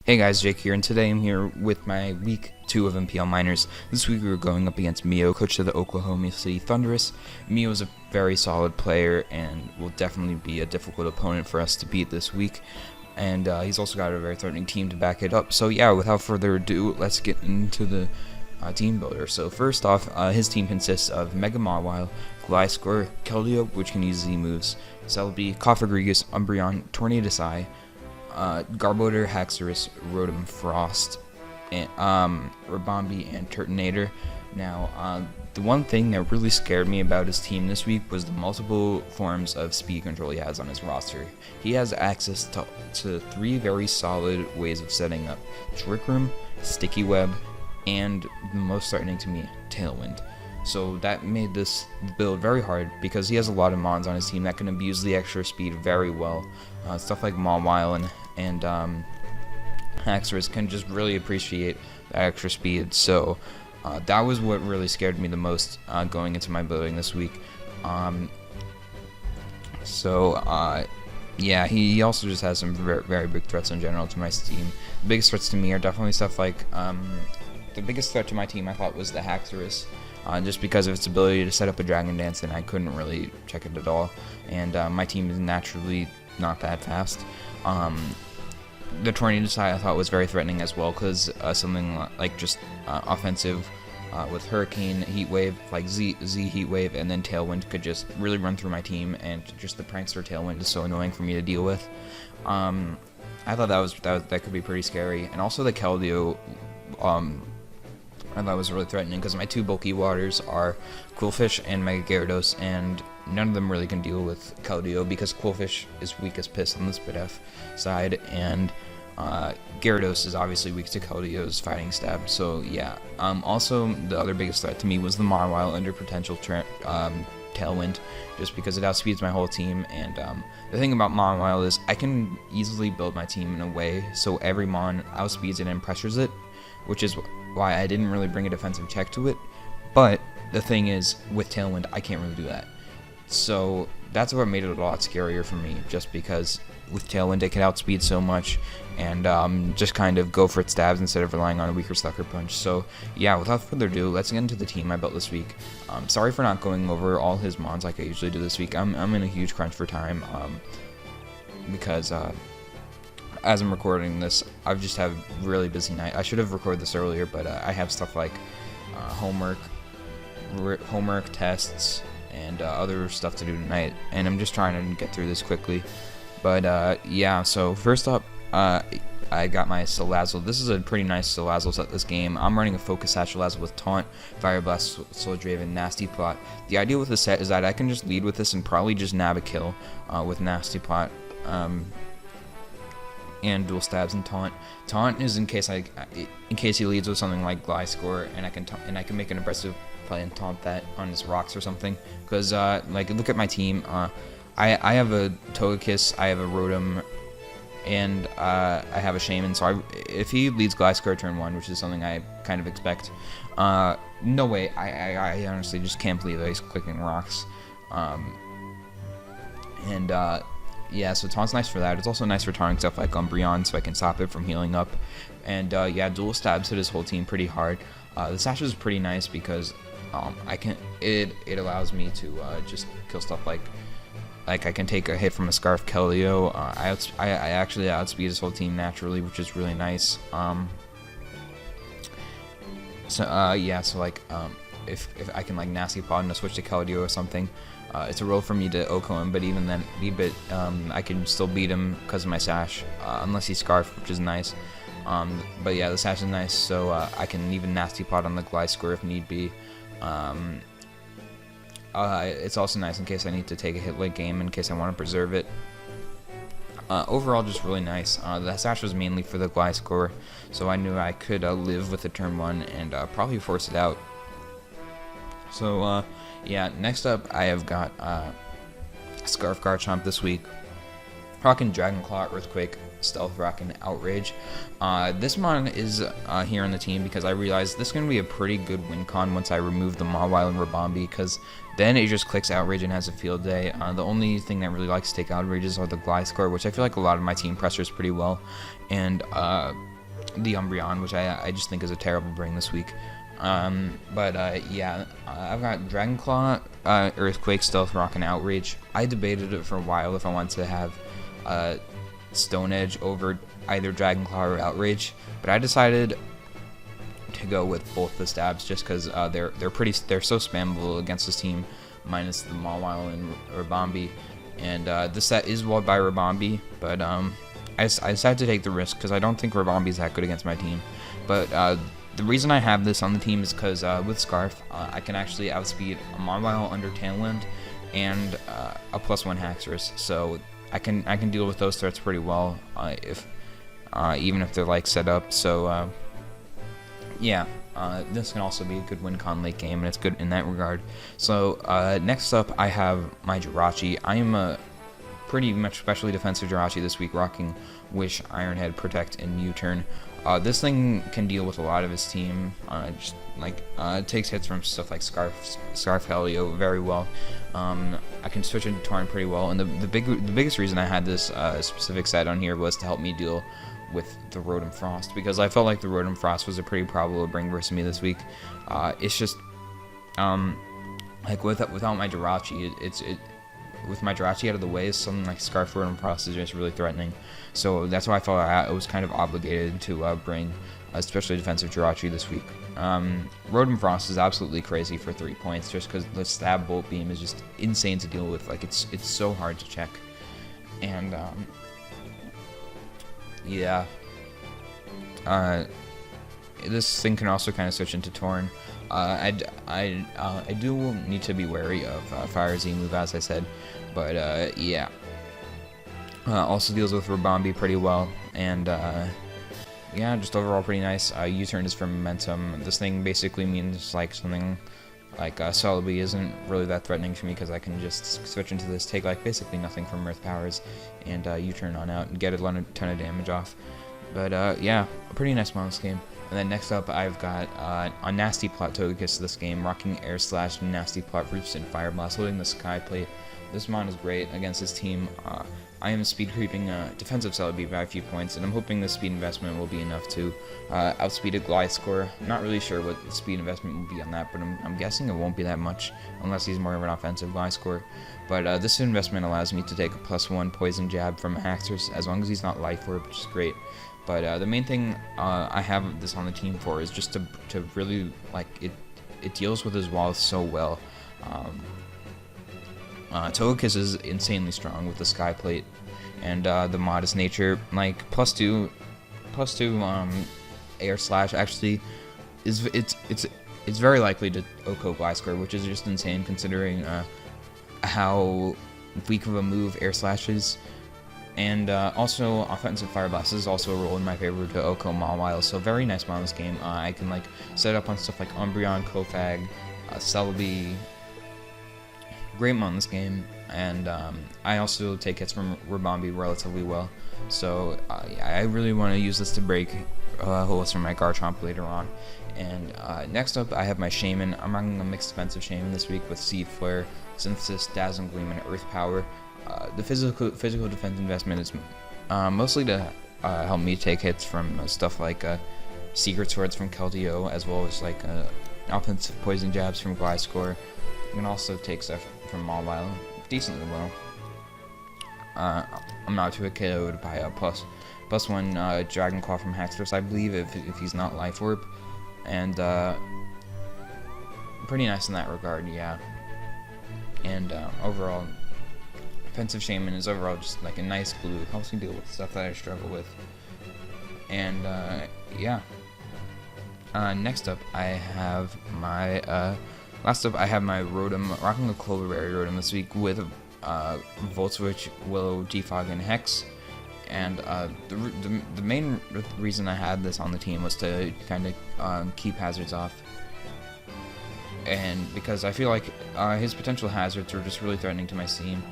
Hey guys, Jake here, and today I'm here with my week 2 of NPL Minors. This week we were going up against Mio, coach of the Oklahoma City Thundurus. Mio is a very solid player and will definitely be a difficult opponent for us to beat this week. And he's also got a very threatening team to back it up. So yeah, without further ado, let's get into the team builder. So first off, his team consists of Mega Mawile, Gliscor, Keldeo, which can use Z moves, Celebi, Cofagrigus, Umbreon, Tornadus, Garbodor, Haxorus, Rotom, Frost, and, Rabombi, and Turtonator. Now, the one thing that really scared me about his team this week was the multiple forms of speed control he has on his roster. He has access to 3 very solid ways of setting up: Trick Room, Sticky Web, and the most threatening to me, Tailwind. So that made this build very hard because he has a lot of mons on his team that can abuse the extra speed very well. Stuff like Mawile and Haxorus can just really appreciate that extra speed. So that was what really scared me the most going into my building this week. Yeah, he also just has some very, very big threats in general to my team. The biggest threats to me are definitely stuff like the biggest threat to my team I thought was the Haxorus. Just because of its ability to set up a Dragon Dance, and I couldn't really check it at all. And my team is naturally not that fast. The Tornadus I thought was very threatening as well, because something like just offensive with Hurricane, Heat Wave, like Z Heat Wave, and then Tailwind could just really run through my team, and just the Prankster Tailwind is so annoying for me to deal with. I thought that could be pretty scary, and also the Keldeo. I thought was really threatening because my 2 bulky waters are Quillfish and Mega Gyarados, and none of them really can deal with Keldeo because Quillfish is weak as piss on the Spidef side, and Gyarados is obviously weak to Keldeo's Fighting Stab. So yeah. Also, the other biggest threat to me was the Mawile under potential Tailwind, just because it outspeeds my whole team. And the thing about Mawile is I can easily build my team in a way so every Mon outspeeds it and pressures it, which is why I didn't really bring a defensive check to it. But the thing is, with Tailwind, I can't really do that. So that's what made it a lot scarier for me, just because with Tailwind it can outspeed so much and just kind of go for its stabs instead of relying on a weaker Sucker Punch. So yeah, without further ado, let's get into the team I built this week. Sorry for not going over all his mons like I usually do this week. I'm in a huge crunch for time because as I'm recording this, I've just had a really busy night. I should have recorded this earlier, but I have stuff like homework, tests, and other stuff to do tonight, and I'm just trying to get through this quickly. But yeah, so first up, I got my Salazzle. This is a pretty nice Salazzle set this game. I'm running a Focus Sash Salazzle with Taunt, Fire Blast, Soul Draven, Nasty Plot. The idea with this set is that I can just lead with this and probably just nab a kill with Nasty Plot. And dual stabs and taunt. Taunt is in case he leads with something like Gliscor, and I can make an aggressive play and taunt that on his rocks or something. Because like, look at my team. I have a Togekiss, I have a Rotom, and I have a Shaman. So if he leads Gliscor turn 1, which is something I kind of expect, no way. I honestly just can't believe that he's clicking rocks. Yeah, so Taunt's nice for that. It's also nice for taunting stuff like Umbreon, so I can stop it from healing up. And yeah, dual stabs hit his whole team pretty hard. The Sash is pretty nice because it allows me to just kill stuff like I can take a hit from a Scarf Keldeo. I actually outspeed his whole team naturally, which is really nice. Yeah, so like if I can like Nasty Pod and switch to Keldeo or something. It's a roll for me to OHKO him, but even then, I can still beat him because of my Sash, unless he's Scarf, which is nice. But yeah, the Sash is nice, so I can even Nasty Pot on the Gliscor if need be. It's also nice in case I need to take a hit late game, in case I want to preserve it. Overall, just really nice. The Sash was mainly for the Gliscor, so I knew I could live with the turn 1 and probably force it out. So, yeah, next up I have got Scarf Garchomp this week. Rockin' Dragon Claw, Earthquake, Stealth Rock, and Outrage. This mon is here on the team because I realized this is going to be a pretty good win con once I remove the Mawile and Rabombi, because then it just clicks Outrage and has a field day. The only thing that really likes to take Outrages are the Gliscor, which I feel like a lot of my team pressures pretty well. And the Umbreon, which I just think is a terrible bring this week. Yeah, I've got Dragon Claw, Earthquake, Stealth Rock, and Outrage. I debated it for a while if I wanted to have Stone Edge over either Dragon Claw or Outrage, but I decided to go with both the stabs just because they're so spammable against this team, minus the Mawile and Rabombi. And this set is walled by Rabombi, but I decided to take the risk because I don't think Rabombi is that good against my team. But the reason I have this on the team is because with Scarf, I can actually outspeed a Mawile under Tailwind and a +1 Haxorus, so I can deal with those threats pretty well even if they're like set up. So yeah, this can also be a good win con late game, and it's good in that regard. So next up, I have my Jirachi. I am a pretty much specially defensive Jirachi this week, rocking Wish, Iron Head, Protect, and U-Turn. This thing can deal with a lot of his team. It takes hits from stuff like Scarf Helio very well. I can switch into Torn pretty well, and the biggest reason I had this specific set on here was to help me deal with the Rotom Frost, because I felt like the Rotom Frost was a pretty probable bring versus me this week. It's just without my Jirachi, with my Jirachi out of the way, something like Scarf Rotom Frost is just really threatening. So that's why I felt I was kind of obligated to bring a especially defensive Jirachi this week. Rotom Frost is absolutely crazy for 3 points, just because the Stab Bolt Beam is just insane to deal with. Like, it's so hard to check. And yeah, this thing can also kind of switch into Torn. I do need to be wary of Fire Z move, as I said, but yeah. Also deals with Rabombi pretty well, and yeah, just overall pretty nice. U-Turn is for Momentum. This thing basically means like something like Celebi isn't really that threatening for me, because I can just switch into this, take like basically nothing from Earth Powers, and U-Turn on out and get a ton of damage off. But yeah, a pretty nice mon this game. And then next up, I've got a Nasty Plot Togekiss this game, rocking Air Slash, Nasty Plot Roots, and Fire Blast, holding the Sky Plate. This mon is great against this team. I am speed creeping defensive Celebi by a few points, and I'm hoping the speed investment will be enough to outspeed a Gliscor. Not really sure what the speed investment will be on that, but I'm guessing it won't be that much unless he's more of an offensive Gliscor. But this investment allows me to take a +1 Poison Jab from Haxorus, as long as he's not Life Orb, which is great. But the main thing I have this on the team for is just to really, like, it deals with his walls so well. Togekiss is insanely strong with the Sky Plate and the Modest Nature. Like, +2 Air Slash actually is it's very likely to OHKO Gliscor, which is just insane considering how weak of a move Air Slash is. And also, offensive Fire Blast is also a role in my favor to OHKO Mawile, so very nice mon this game. I can like set up on stuff like Umbreon, Kofag, Celebi. Great mon this game, and I also take hits from Rabombi relatively well. So I really want to use this to break holes from my Garchomp later on. And next up, I have my Shaman. I'm running a mixed defensive Shaman this week with Seed Flare, Synthesis, Dazzling Gleam, and Earth Power. The physical defense investment is mostly to help me take hits from stuff like Secret Swords from Keldeo, as well as like offensive Poison Jabs from Gliscor. You can also take stuff from Mawile decently well. I'm not too KO'd by a +1 Dragon Claw from Haxorus, I believe, if he's not Life Orb, and pretty nice in that regard, yeah. And overall, Defensive Shaman is overall just like a nice glue. It helps me deal with stuff that I struggle with. And yeah. Next up, I have my last up, I have my Rotom, rocking a Cloverberry Rotom this week with Volt Switch, Willow, Defog, and Hex. And the main reason I had this on the team was to kind of keep hazards off. And because I feel like his potential hazards are just really threatening to my team.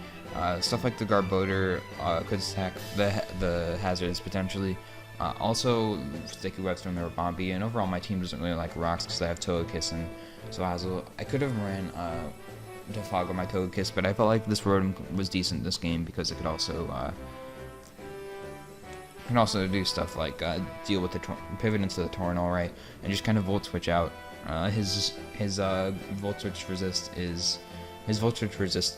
Stuff like the Garbodor could stack the hazards potentially. Also, Sticky Webs from the Rabombi, and overall my team doesn't really like rocks because I have Togekiss and Salazzle. I could have ran Defog on my Togekiss, but I felt like this Rotom was decent this game because it could also Can also do stuff like deal with the pivot into the Tornal, right, and just kind of volt switch out. His volt switch resists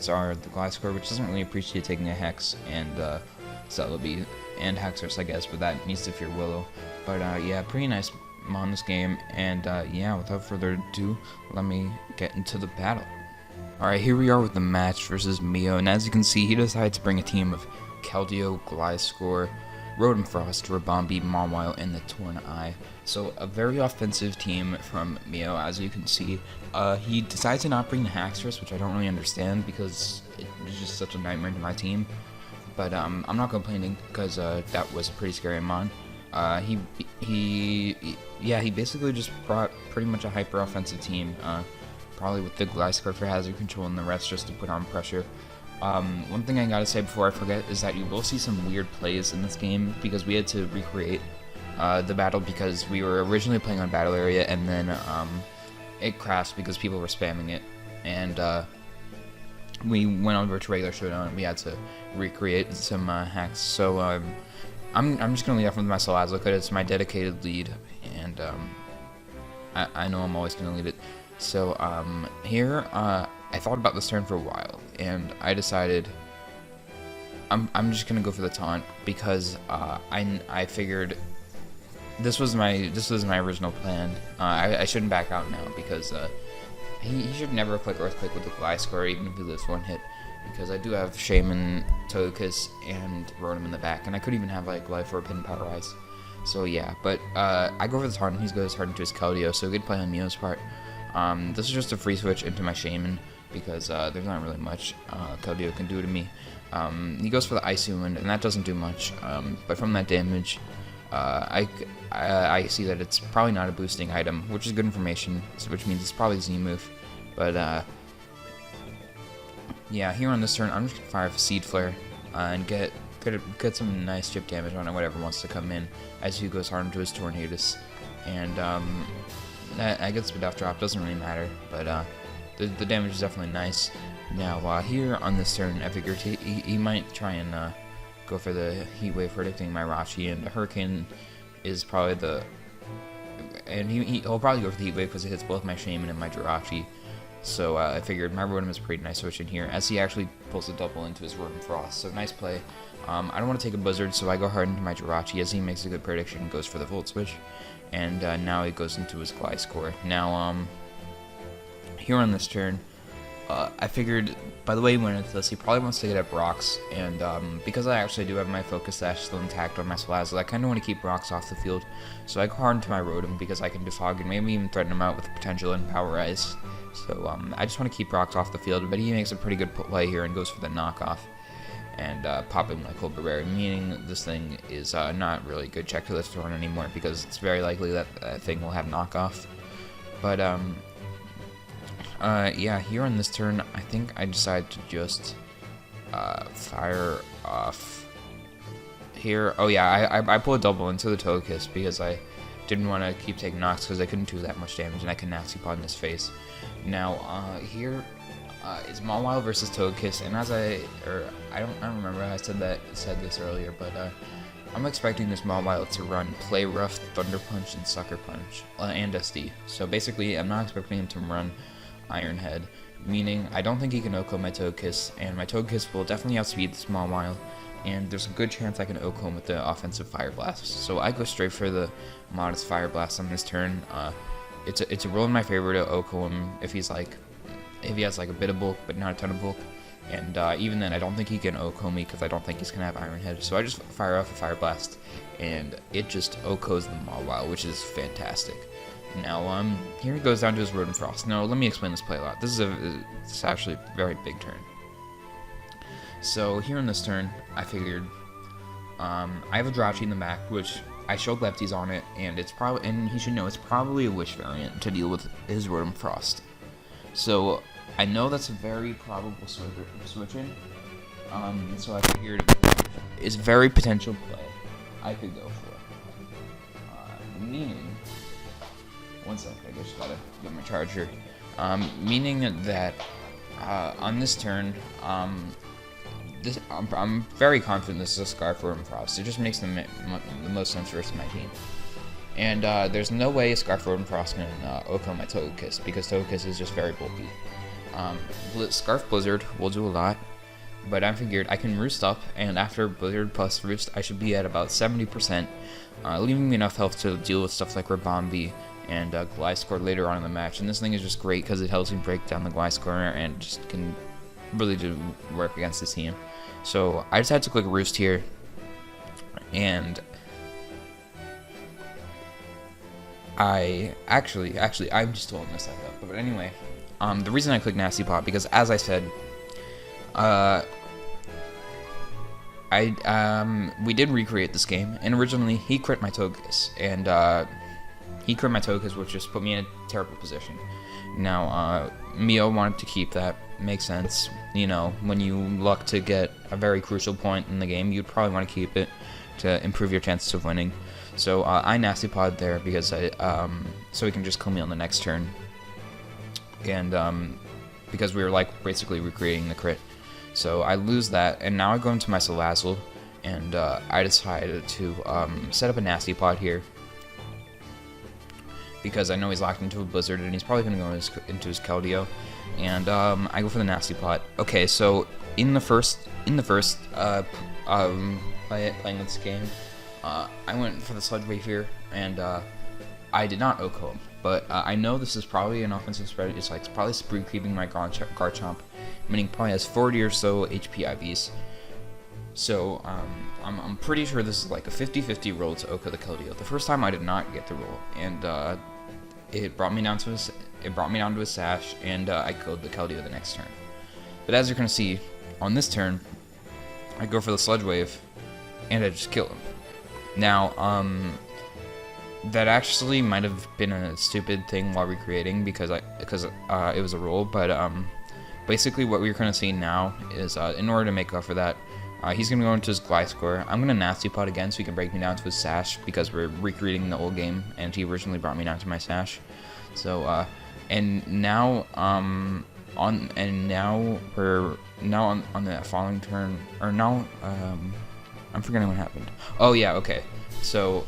are the Gliscor, which doesn't really appreciate taking a Hex, and Celebi and Hexorus, I guess, but that needs to fear Willow. But yeah, pretty nice on this game, and yeah, without further ado, let me get into the battle. Alright, here we are with the match versus Mio, and as you can see, he decided to bring a team of Keldeo, Gliscor, Rotom Frost, Rabombi, Mawile, and the Tornai. So a very offensive team from Mio, as you can see. He decides to not bring the Haxorus, which I don't really understand because it's just such a nightmare to my team. But I'm not complaining because that was a pretty scary Mon. He basically just brought pretty much a hyper offensive team, probably with the Gliscor for hazard control and the rest just to put on pressure. One thing I gotta say before I forget is that you will see some weird plays in this game because we had to recreate the battle because we were originally playing on battle area and then it crashed because people were spamming it, and we went over to regular showdown and we had to recreate some hacks. So I'm just gonna lead off with my Salazzle because it's my dedicated lead, and I know I'm always gonna lead it. So here I thought about this turn for a while, and I decided I'm just gonna go for the taunt because I figured this was my original plan. I shouldn't back out now because he should never click Earthquake with the Gliscor even if he lives one hit, because I do have Shaman, Togekiss, and Rotom in the back, and I could even have like Life Orb, Hidden Power Ice. So yeah, but I go for the taunt and he goes hard into his Keldeo, so good play on Mio's part. This is just a free switch into my Shaman because there's not really much Keldeo can do to me. He goes for the Icy Wind, and that doesn't do much, but from that damage, I see that it's probably not a boosting item, which is good information, which means it's probably Z-move. But yeah, here on this turn, I'm just gonna fire a Seed Flare and get some nice chip damage on it, whatever wants to come in, as he goes hard into his Tornadus. And I get Spit Off Drop, doesn't really matter, but the damage is definitely nice. Now here on this turn, I figured he might try and go for the Heat Wave, predicting my Rachi, and the Hurricane is probably the... And he'll probably go for the Heat Wave because it hits both my Shaman and my Jirachi. So I figured my Rotom is a pretty nice switch in here, as he actually pulls a double into his Rotom Frost. So nice play. I don't want to take a Blizzard, so I go hard into my Jirachi, as he makes a good prediction and goes for the Volt Switch. And now he goes into his Gliscor. Now, here on this turn, I figured, by the way he went into this, he probably wants to get at Brox, and because I actually do have my Focus Sash still intact on my Salazzle, I kind of want to keep Brox off the field, so I go hard into my Rotom because I can defog and maybe even threaten him out with potential and Power Ice. So I just want to keep Brox off the field, but he makes a pretty good play here and goes for the knockoff, and popping my Colbert, meaning this thing is not really good check to this turn anymore because it's very likely that that thing will have knockoff. But yeah, here on this turn, I think I decide to just fire off here. Oh yeah, I pull a double into the Togekiss because I didn't want to keep taking knocks because I couldn't do that much damage, and I can Nasty Paw in his face. Now here is Mawile versus Togekiss, and as I don't remember how I said this earlier, but I'm expecting this Mawile to run Play Rough, Thunder Punch, and Sucker Punch, and SD. So basically, I'm not expecting him to run Iron Head, meaning I don't think he can OHKO my Togekiss, and my Togekiss will definitely outspeed the Mawile, and there's a good chance I can OHKO him with the offensive Fire Blast. So I go straight for the modest Fire Blast on this turn. It's a rule in my favor to OHKO him if he has like a bit of bulk but not a ton of bulk, and even then I don't think he can OHKO me because I don't think he's gonna have Iron Head. So I just fire off a Fire Blast, and it just OHKOs the Mawile, which is fantastic. Now, here he goes down to his Rotom Frost. Now, let me explain this play a lot. This is actually a very big turn. So, here in this turn, I figured, I have a Jirachi in the back, which I showed lefties on it, and he should know it's probably a Wish variant to deal with his Rotom Frost. So, I know that's a very probable switch in, so I figured it's a very potential play I could go for. Meaning... One sec, I just gotta get my charger. Meaning that on this turn, I'm very confident this is a Scarf Rotom Frost. It just makes the most sense versus my team. And there's no way Scarf Rotom Frost can OHKO my Togekiss, because Togekiss is just very bulky. Scarf Blizzard will do a lot, but I figured I can Roost up, and after Blizzard plus Roost, I should be at about 70%, leaving me enough health to deal with stuff like Ribombee and Gliscor later on in the match. And this thing is just great because it helps me break down the Gliscor and just can really do work against the team. So I just had to click Roost here, and I'm just totally messed that up. But anyway, the reason I clicked Nasty Pot, because as I said, we did recreate this game, and originally he crit my Togekiss, and he crit my Togekiss, which just put me in a terrible position. Now, Mio wanted to keep that. Makes sense. You know, when you luck to get a very crucial point in the game, you'd probably want to keep it to improve your chances of winning. So I Nasty Pod there because so he can just kill me on the next turn, and because we were like basically recreating the crit. So I lose that, and now I go into my Salazzle, and I decided to set up a Nasty Pod here, because I know he's locked into a Blizzard, and he's probably going to go into his Keldeo, and I go for the Nasty Pot. Okay, so in the first playing this game, I went for the Sludge Wave here, and I did not OHKO him, but I know this is probably an offensive spread. It's probably spree creeping my Garchomp, meaning probably has 40 or so HP IVs. So I'm pretty sure this is like a 50-50 roll to OHKO the Keldeo. The first time I did not get the roll, and it brought me down to his Sash, and I killed the Keldeo the next turn. But as you're gonna see, on this turn, I go for the Sludge Wave, and I just kill him. Now, that actually might have been a stupid thing while recreating because it was a roll, but basically what we're gonna see now is in order to make up for that, he's gonna go into his Gliscor. I'm gonna Nasty Pot again so he can break me down to his Sash because we're recreating the old game, and he originally brought me down to my Sash. So and now on the following turn, or now I'm forgetting what happened. Oh yeah, okay. So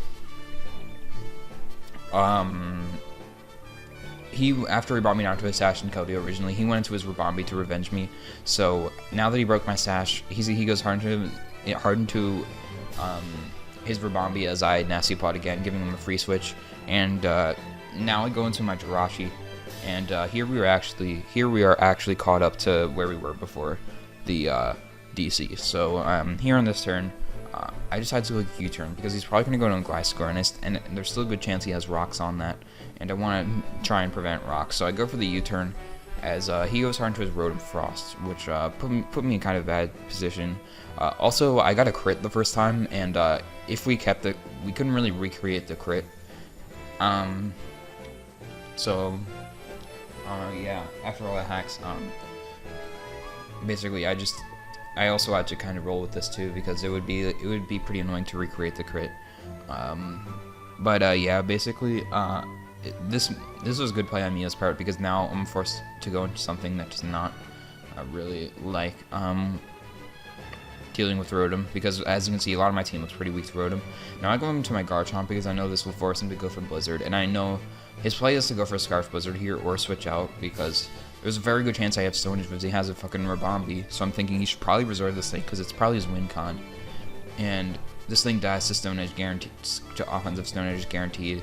after he brought me down to his Sash and Keldeo originally, he went into his Ribombee to revenge me. So now that he broke my Sash, he goes hard into his Ribombee as I Nasty Pot again, giving him a free switch. And now I go into my Jirachi, and here we are actually caught up to where we were before the DC. So here on this turn, I decided to go U-turn because he's probably going to go to a Gliscor, and there's still a good chance he has rocks on that, and I want to try and prevent rocks. So I go for the U-turn as he goes hard into his Rotom Frost, which put me in kind of a bad position. Also, I got a crit the first time, and if we kept it, we couldn't really recreate the crit. Yeah, after all the hacks, basically I also had to kind of roll with this too because it would be pretty annoying to recreate the crit. Yeah, basically this was a good play on Mia's part because now I'm forced to go into something that does not really like dealing with Rotom, because as you can see, a lot of my team looks pretty weak to Rotom. Now I go into my Garchomp because I know this will force him to go for Blizzard, and I know his play is to go for Scarf Blizzard here or switch out because there's a very good chance I have Stone Edge because he has a fucking Ribombee, so I'm thinking he should probably reserve this thing because it's probably his win con. And this thing dies to Stone Edge guaranteed, to offensive Stone Edge guaranteed.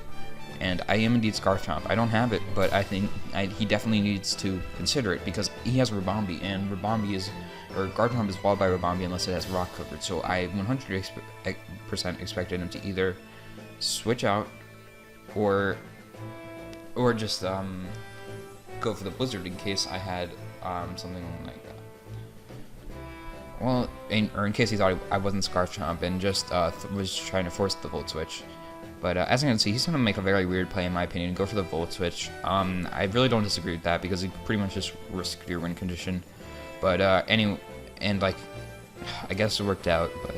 And I am indeed Scarf Chomp. I don't have it, but I think he definitely needs to consider it because he has Ribombee, and Garchomp is walled by Ribombee unless it has rock coverage. So I 100% expected him to either switch out or just go for the Blizzard in case I had something like that. Well, or in case he thought I wasn't Scarf Chomp and just was trying to force the Volt Switch. But as you can see, he's going to make a very weird play in my opinion, go for the Volt Switch. I really don't disagree with that because he pretty much just risked your win condition. But anyway, and like, I guess it worked out, but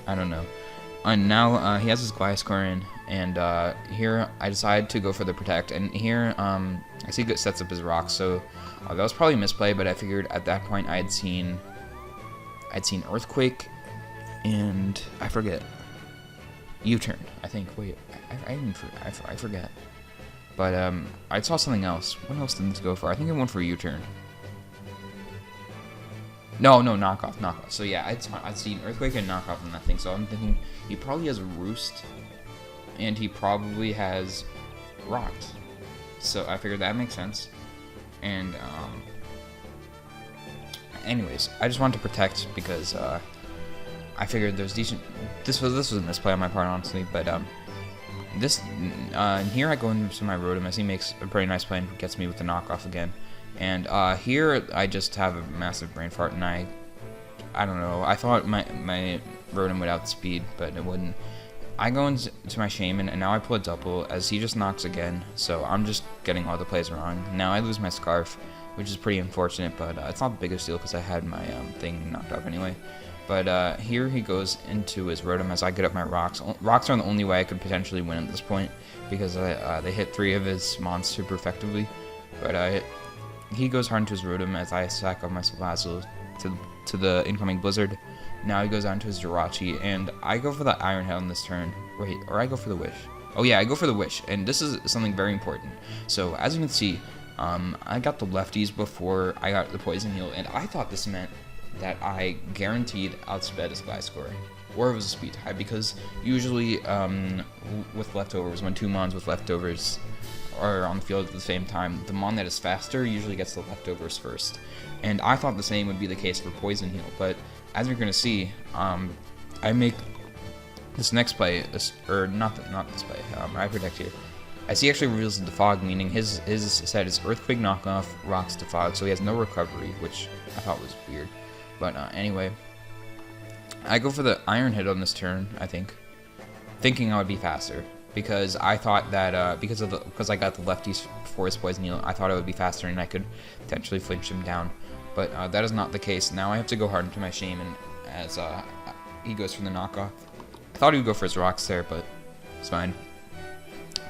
I don't know. And now he has his Gliscor in, and here I decide to go for the Protect, and here I see it sets up his rocks, so that was probably a misplay, but I figured at that point I had seen I'd seen Earthquake, and I forget. U-turn, I think. Wait, I forget. But I saw something else. What else did this go for? I think it went for U-turn. No, knockoff. So yeah, I'd seen Earthquake and knockoff in that thing. So I'm thinking he probably has a Roost, and he probably has Rocks. So I figured that makes sense. And anyways, I just wanted to protect because I figured there's decent. This was a misplay on my part, honestly. But here I go into my Rotom as he makes a pretty nice play and gets me with the knockoff again. And here I just have a massive brain fart, and I don't know. I thought my Rotom would outspeed, but it wouldn't. I go into my Shaman, and now I pull a double as he just knocks again. So I'm just getting all the plays wrong. Now I lose my Scarf, which is pretty unfortunate, but it's not the biggest deal because I had my thing knocked off anyway. But here he goes into his Rotom as I get up my Rocks. Rocks are the only way I could potentially win at this point because they hit 3 of his Mons super effectively. But he goes hard into his Rotom as I sack up my Salazzle to the incoming Blizzard. Now he goes on to his Jirachi, and I go for the Iron Head on this turn. Wait, or I go for the Wish. Oh yeah, I go for the Wish, and this is something very important. So as you can see, I got the lefties before I got the Poison Heal, and I thought this meant that I guaranteed outsped his Gliscor, or it was a speed tie, because usually with leftovers, when 2 Mons with leftovers are on the field at the same time, the Mon that is faster usually gets the leftovers first. And I thought the same would be the case for Poison Heal, but as you're going to see, I make this next play, or not this play, I protect here. As he actually reveals the Defog, meaning his set is Earthquake knockoff, Rocks Defog, so he has no recovery, which I thought was weird. But anyway, I go for the Iron Head on this turn, I think, thinking I would be faster. Because I thought that, because I got the lefties before his Poison Heal, I thought I would be faster and I could potentially flinch him down. But that is not the case. Now I have to go hard into my Shaman as he goes for the knockoff. I thought he would go for his Rocks there, but it's fine.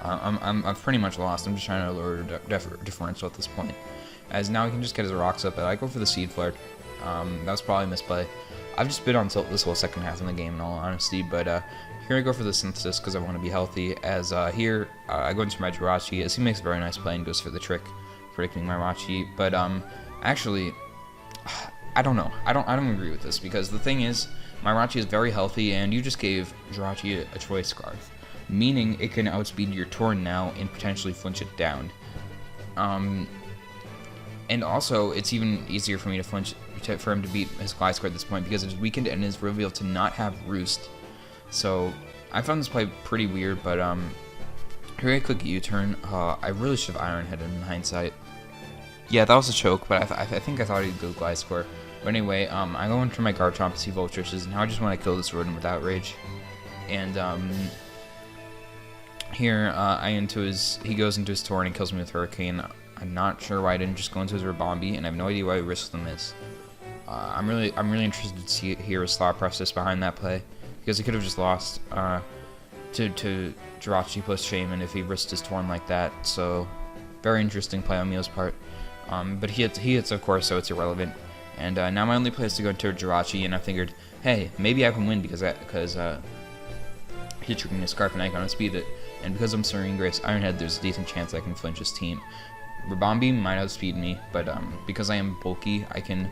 I'm pretty much lost. I'm just trying to lower differential at this point. As now he can just get his Rocks up, but I go for the Seed Flare. That was probably a misplay. I've just been on tilt this whole second half of the game in all honesty, but here I go for the Synthesis because I want to be healthy. As here I go into my Jirachi as he makes a very nice play and goes for the trick, predicting my Rachi. But actually, I don't know. I don't agree with this because the thing is, my Rachi is very healthy, and you just gave Jirachi a Choice Scarf, meaning it can outspeed your Torn now and potentially flinch it down. And also, it's even easier for me to flinch for him to beat his Gliscor at this point because it's weakened and is revealed to not have Roost. So I found this play pretty weird, but here I click U-turn. I really should have Iron Head in hindsight. Yeah, that was a choke, but I think I thought he'd go Gliscor. But anyway, I go into my Garchomp to see Vultures, and now I just want to kill this Rodent with Outrage. And here he goes into his Torn and kills me with Hurricane. I'm not sure why I didn't just go into his Rabombi, and I have no idea why he risked the miss. I'm really interested to hear his thought process behind that play, because he could have just lost to Jirachi plus Shaman if he risked his Torn like that. So very interesting play on Mio's part. But he hits of course, so it's irrelevant. And now my only play is to go into Jirachi, and I figured, hey, maybe I can win because he's tricking his Scarf and I can outspeed it. And because I'm Serene Grace Iron Head, there's a decent chance I can flinch his team. Rabombi might outspeed me, but because I am bulky, I can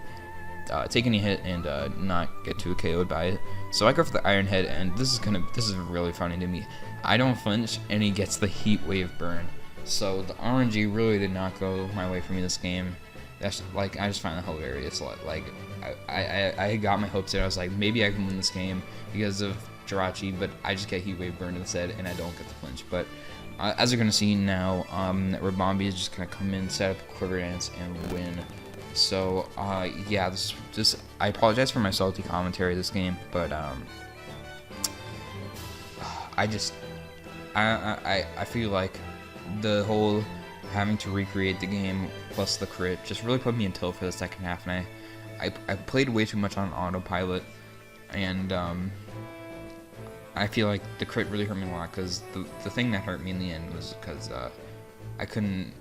take any hit and not get too KO'd by it. So I go for the Iron Head, and this is really funny to me. I don't flinch, and he gets the Heat Wave burn. So the RNG really did not go my way for me this game. That's I just find that hilarious. I got my hopes there. I was like, maybe I can win this game because of Jirachi, but I just get Heat Wave burned instead, and I don't get the flinch. But as you're gonna see now, Rabombi is just gonna come in, set up a Quiver Dance, and win. So yeah, this I apologize for my salty commentary this game, but I feel like the whole having to recreate the game plus the crit just really put me in tilt for the second half, and I played way too much on autopilot, and I feel like the crit really hurt me a lot because the thing that hurt me in the end was because I couldn't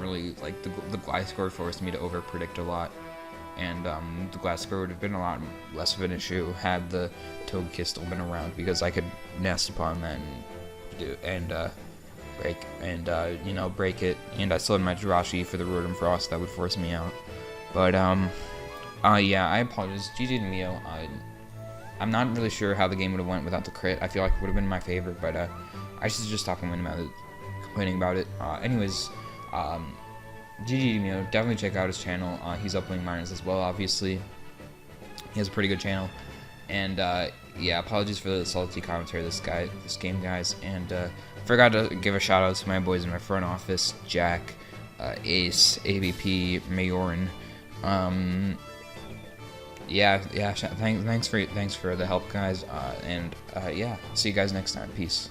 really, like, the Gliscor forced me to over predict a lot, and the glass square would have been a lot less of an issue had the Togekiss still been around, because I could nest upon that and break it, and I still had my Jirachi for the Rotom Frost that would force me out. But yeah, I apologize. GG to Mio. I'm not really sure how the game would have went without the crit. I feel like it would have been my favorite, but I should just stop complaining about it. Anyways, GG to Mio. Definitely check out his channel. He's uploading minors as well, obviously. He has a pretty good channel. And yeah, apologies for the salty commentary this game, guys. And forgot to give a shout out to my boys in my front office, Jack, Ace, ABP, Mayorin. Yeah, thanks for the help, guys. And yeah, see you guys next time. Peace.